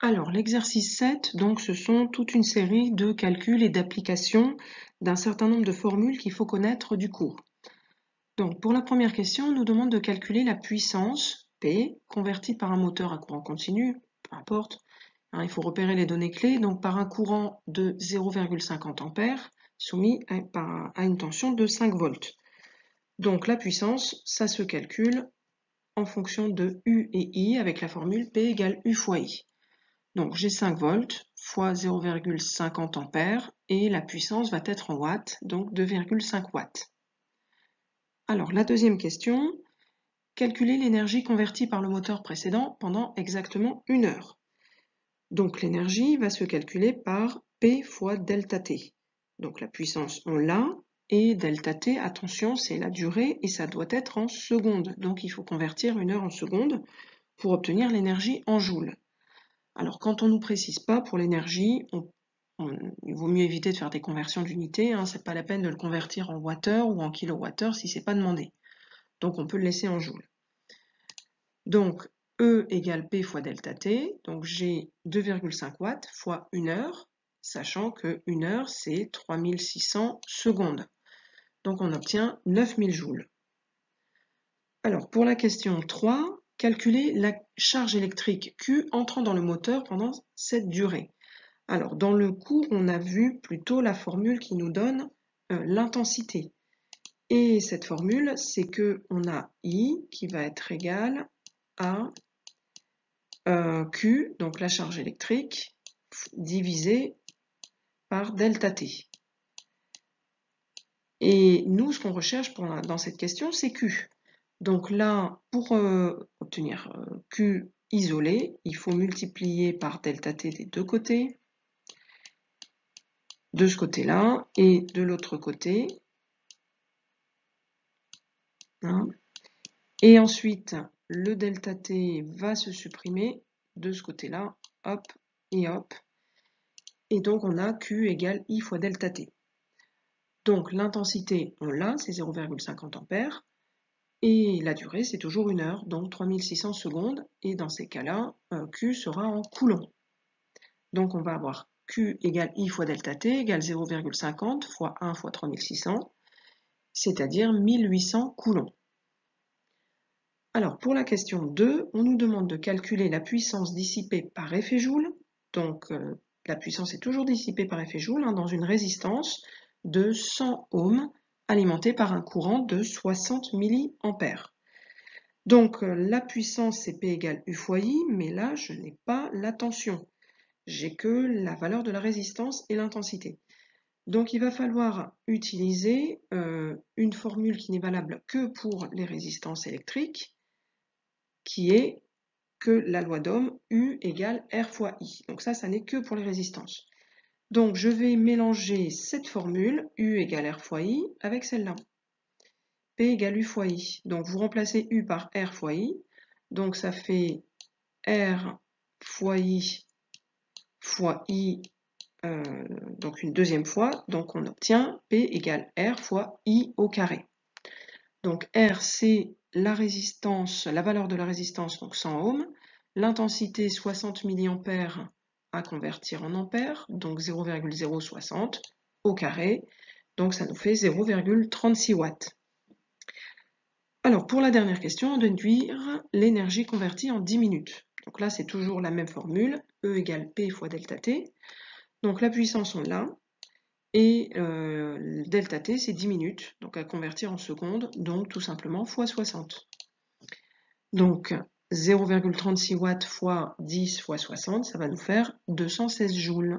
Alors, l'exercice 7, donc, ce sont toute une série de calculs et d'applications d'un certain nombre de formules qu'il faut connaître du cours. Donc, pour la première question, on nous demande de calculer la puissance P convertie par un moteur à courant continu, peu importe, hein, il faut repérer les données clés, donc par un courant de 0,50 A soumis à une tension de 5 volts. Donc, la puissance, ça se calcule en fonction de U et I avec la formule P égale U fois I. Donc j'ai 5 volts fois 0,50 ampères et la puissance va être en watts, donc 2,5 watts. Alors la deuxième question, calculer l'énergie convertie par le moteur précédent pendant exactement 1 heure. Donc l'énergie va se calculer par P fois delta T. Donc la puissance on l'a et delta T, attention, c'est la durée et ça doit être en secondes. Donc il faut convertir 1 heure en secondes pour obtenir l'énergie en joules. Alors, quand on ne nous précise pas pour l'énergie, il vaut mieux éviter de faire des conversions d'unités, hein, c'est pas la peine de le convertir en wattheure ou en kilowattheure si c'est pas demandé. Donc, on peut le laisser en joules. Donc, E égale P fois delta T, donc j'ai 2,5 watts fois 1 heure, sachant que 1 heure, c'est 3600 secondes. Donc, on obtient 9000 joules. Alors, pour la question 3, calculer la charge électrique Q entrant dans le moteur pendant cette durée. Alors, dans le cours, on a vu plutôt la formule qui nous donne l'intensité. Et cette formule, c'est qu'on a I qui va être égal à Q, donc la charge électrique, divisé par delta T. Et nous, ce qu'on recherche dans cette question, c'est Q. Donc là, pour obtenir Q isolé, il faut multiplier par delta T des deux côtés, de ce côté-là, et de l'autre côté. Hein. Et ensuite, le delta T va se supprimer de ce côté-là, hop et hop. Et donc, on a Q égale I fois delta T. Donc, l'intensité, on l'a, c'est 0,50 ampères. Et la durée, c'est toujours 1 heure, donc 3600 secondes. Et dans ces cas-là, Q sera en coulomb. Donc, on va avoir Q égale I fois delta T égale 0,50 fois 1 fois 3600, c'est-à-dire 1800 coulombs. Alors, pour la question 2, on nous demande de calculer la puissance dissipée par effet joule. Donc, la puissance est toujours dissipée par effet joule dans une résistance de 100 ohms alimentée par un courant de 60 milliampères. Donc, la puissance, c'est P égale U fois I, mais là, je n'ai pas la tension. J'ai que la valeur de la résistance et l'intensité. Donc, il va falloir utiliser une formule qui n'est valable que pour les résistances électriques, qui est que la loi d'Ohm, U égale R fois I. Donc ça n'est que pour les résistances. Donc je vais mélanger cette formule, U égale R fois I, avec celle-là. P égale U fois I. Donc vous remplacez U par R fois I. Donc ça fait R fois I, donc une deuxième fois. Donc on obtient P égale R fois I au carré. Donc R, c'est la résistance, la valeur de la résistance, donc 100 ohms. L'intensité 60 milliampères à convertir en ampères, donc 0,060 au carré. Donc ça nous fait 0,36 watts. Alors pour la dernière question, on doit déduire l'énergie convertie en 10 minutes. Donc là, c'est toujours la même formule, E égale P fois delta T. Donc la puissance, on l'a. Et delta T, c'est 10 minutes, donc à convertir en secondes, donc tout simplement fois 60. Donc 0,36 watts fois 10 fois 60, ça va nous faire 216 joules.